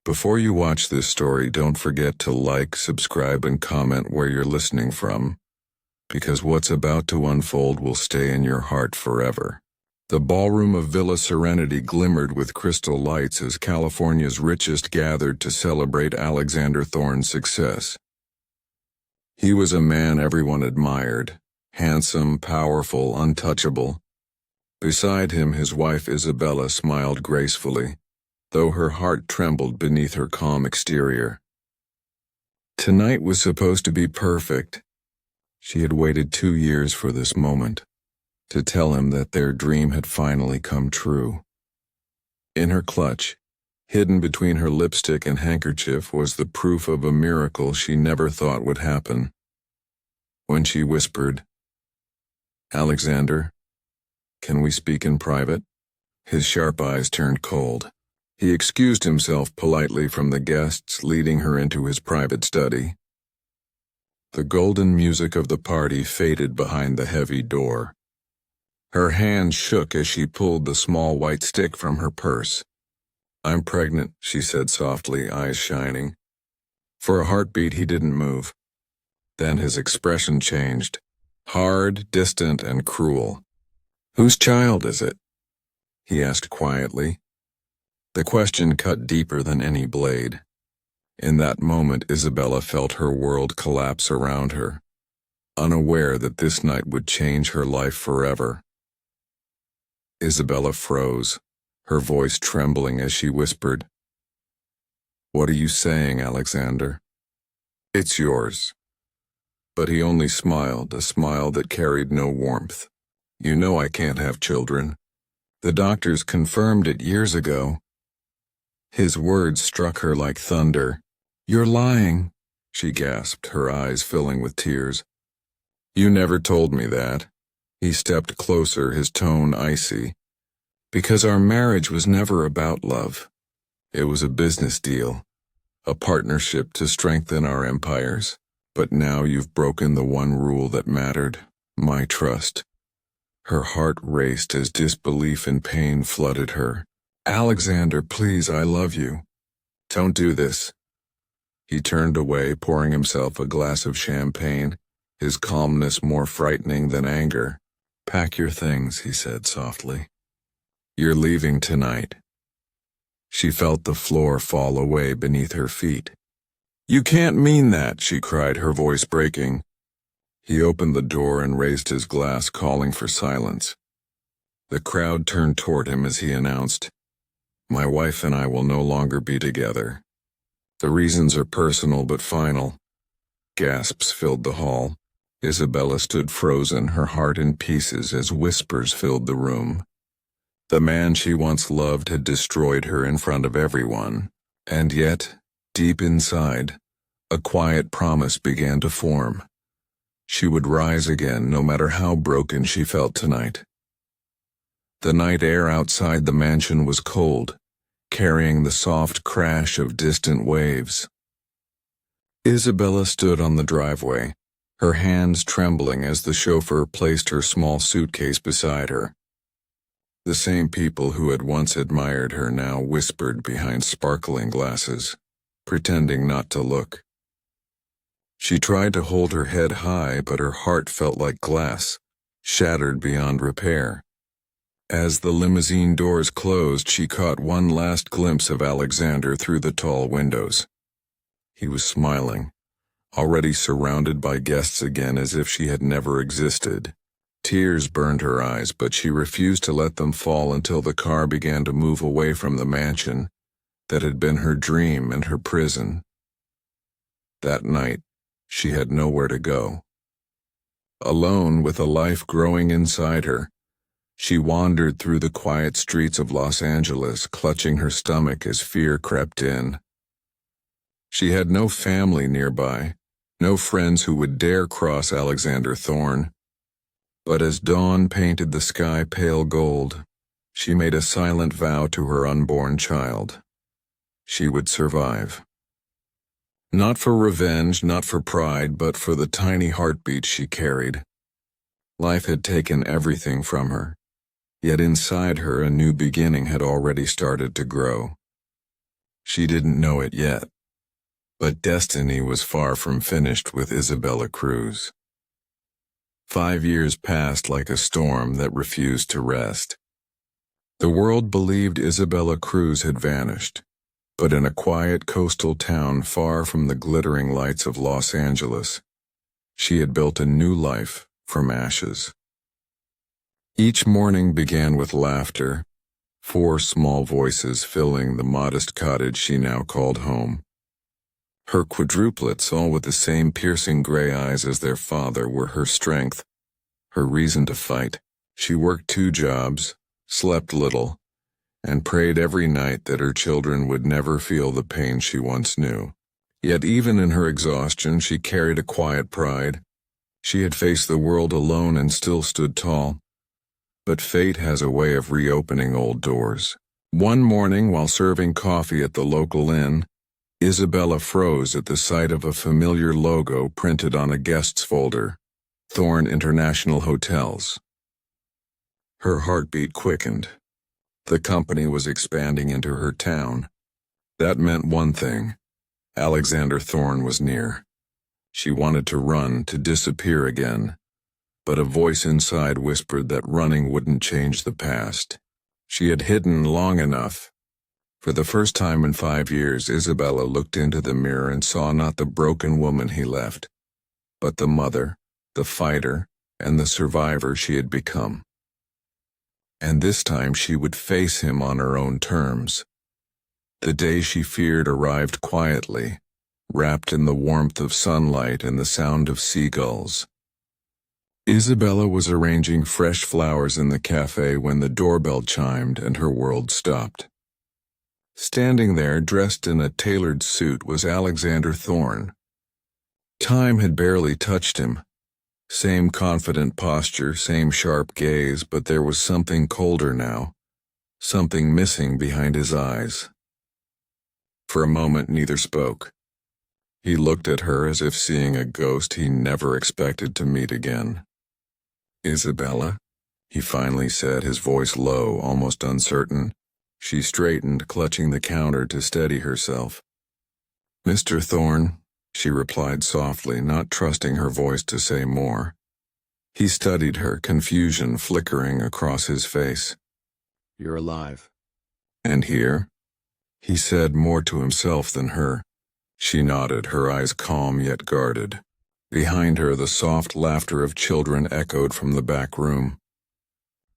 Before you watch this story, don't forget to like, subscribe, and comment where you're listening from, because what's about to unfold will stay in your heart forever. The ballroom of Villa Serenity glimmered with crystal lights as California's richest gathered to celebrate Alexander Thorne's success. He was a man everyone admired, handsome, powerful, untouchable. Beside him, his wife Isabella smiled gracefully, though her heart trembled beneath her calm exterior. Tonight was supposed to be perfect. She had waited 2 years for this moment, to tell him that their dream had finally come true. In her clutch, hidden between her lipstick and handkerchief, was the proof of a miracle she never thought would happen. When she whispered, "Alexander, can we speak in private?" His sharp eyes turned cold. He excused himself politely from the guests, leading her into his private study. The golden music of the party faded behind the heavy door. Her hand shook as she pulled the small white stick from her purse. "I'm pregnant," she said softly, eyes shining. For a heartbeat, he didn't move. Then his expression changed, hard, distant, and cruel. "Whose child is it?" he asked quietly. The question cut deeper than any blade. In that moment, Isabella felt her world collapse around her, unaware that this night would change her life forever. Isabella froze, her voice trembling as she whispered, "What are you saying, Alexander?" "It's yours." But he only smiled, a smile that carried no warmth. "You know I can't have children. The doctors confirmed it years ago." His words struck her like thunder. "You're lying," she gasped, her eyes filling with tears. "You never told me that." He stepped closer, his tone icy. "Because our marriage was never about love. It was a business deal, a partnership to strengthen our empires. But now you've broken the one rule that mattered, my trust." Her heart raced as disbelief and pain flooded her. "Alexander, please, I love you. Don't do this." He turned away, pouring himself a glass of champagne, his calmness more frightening than anger. "Pack your things," he said softly. "You're leaving tonight." She felt the floor fall away beneath her feet. "You can't mean that," she cried, her voice breaking. He opened the door and raised his glass, calling for silence. The crowd turned toward him as he announced, "My wife and I will no longer be together. The reasons are personal but final." Gasps filled the hall. Isabella stood frozen, her heart in pieces as whispers filled the room. The man she once loved had destroyed her in front of everyone, and yet, deep inside, a quiet promise began to form. She would rise again, no matter how broken she felt tonight. The night air outside the mansion was cold, carrying the soft crash of distant waves. Isabella stood on the driveway, her hands trembling as the chauffeur placed her small suitcase beside her. The same people who had once admired her now whispered behind sparkling glasses, pretending not to look. She tried to hold her head high, but her heart felt like glass, shattered beyond repair. As the limousine doors closed, she caught one last glimpse of Alexander through the tall windows. He was smiling, already surrounded by guests again as if she had never existed. Tears burned her eyes, but she refused to let them fall until the car began to move away from the mansion that had been her dream and her prison. That night, she had nowhere to go. Alone, with a life growing inside her, she wandered through the quiet streets of Los Angeles, clutching her stomach as fear crept in. She had no family nearby, no friends who would dare cross Alexander Thorne. But as dawn painted the sky pale gold, she made a silent vow to her unborn child. She would survive. Not for revenge, not for pride, but for the tiny heartbeat she carried. Life had taken everything from her, yet inside her a new beginning had already started to grow. She didn't know it yet, but destiny was far from finished with Isabella Cruz. 5 years passed like a storm that refused to rest. The world believed Isabella Cruz had vanished, but in a quiet coastal town far from the glittering lights of Los Angeles, she had built a new life from ashes. Each morning began with laughter, 4 small voices filling the modest cottage she now called home. Her quadruplets, all with the same piercing gray eyes as their father, were her strength, her reason to fight. She worked 2 jobs, slept little, and prayed every night that her children would never feel the pain she once knew. Yet even in her exhaustion, she carried a quiet pride. She had faced the world alone and still stood tall. But fate has a way of reopening old doors. One morning, while serving coffee at the local inn, Isabella froze at the sight of a familiar logo printed on a guest's folder: Thorn International Hotels. Her heartbeat quickened. The company was expanding into her town. That meant one thing: Alexander Thorn was near. She wanted to run, to disappear again, but a voice inside whispered that running wouldn't change the past. She had hidden long enough. For the first time in 5 years, Isabella looked into the mirror and saw not the broken woman he left, but the mother, the fighter, and the survivor she had become. And this time she would face him on her own terms. The day she feared arrived quietly, wrapped in the warmth of sunlight and the sound of seagulls. Isabella was arranging fresh flowers in the cafe when the doorbell chimed and her world stopped. Standing there, dressed in a tailored suit, was Alexander Thorn. Time had barely touched him. Same confident posture, same sharp gaze, but there was something colder now, something missing behind his eyes. For a moment neither spoke. He looked at her as if seeing a ghost he never expected to meet again. "Isabella," he finally said, his voice low, almost uncertain. She straightened, clutching the counter to steady herself. "Mr. Thorn," she replied softly, not trusting her voice to say more. He studied her, confusion flickering across his face. "You're alive." "And here?" he said, more to himself than her. She nodded, her eyes calm yet guarded. Behind her, the soft laughter of children echoed from the back room.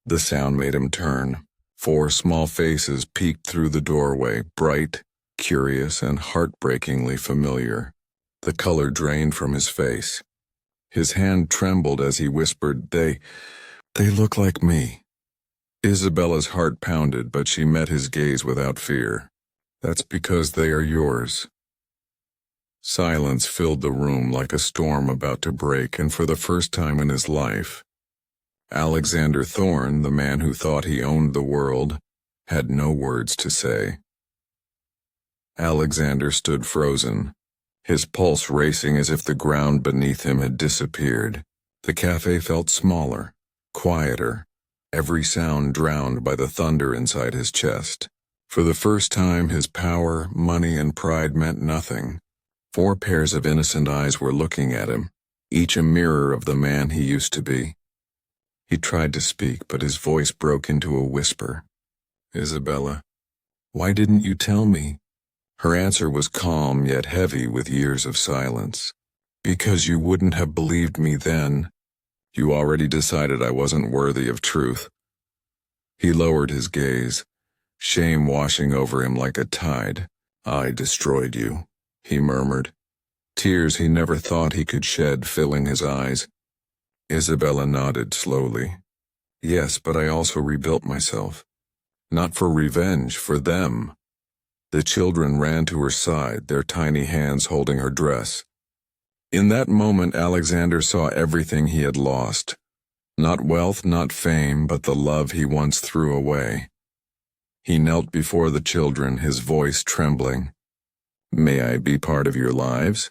The sound made him turn. 4 small faces peeked through the doorway, bright, curious, and heartbreakingly familiar. The color drained from his face. His hand trembled as he whispered, They look like me." Isabella's heart pounded, but she met his gaze without fear. "That's because they are yours." Silence filled the room like a storm about to break, and for the first time in his life, Alexander Thorn, the man who thought he owned the world, had no words to say. Alexander stood frozen, his pulse racing as if the ground beneath him had disappeared. The cafe felt smaller, quieter, every sound drowned by the thunder inside his chest. For the first time, his power, money, and pride meant nothing. 4 pairs of innocent eyes were looking at him, each a mirror of the man he used to be. He tried to speak, but his voice broke into a whisper. "Isabella, why didn't you tell me?" Her answer was calm yet heavy with years of silence. "Because you wouldn't have believed me then. You already decided I wasn't worthy of truth." He lowered his gaze, shame washing over him like a tide. "I destroyed you," he murmured, tears he never thought he could shed filling his eyes. Isabella nodded slowly. "Yes, but I also rebuilt myself. Not for revenge, for them." The children ran to her side, their tiny hands holding her dress. In that moment, Alexander saw everything he had lost. Not wealth, not fame, but the love he once threw away. He knelt before the children, his voice trembling. "May I be part of your lives?"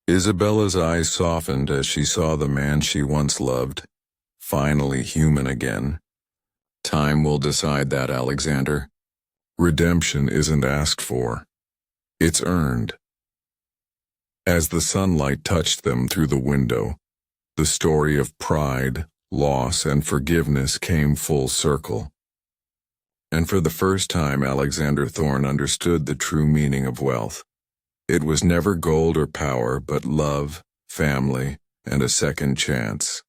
Isabella's eyes softened as she saw the man she once loved, finally human again. "Time will decide that, Alexander. Redemption isn't asked for. It's earned. As the sunlight touched them through the window, the story of pride, loss, and forgiveness came full circle. And for the first time, Alexander Thorne understood the true meaning of wealth. It was never gold or power, but love, family, and a second chance.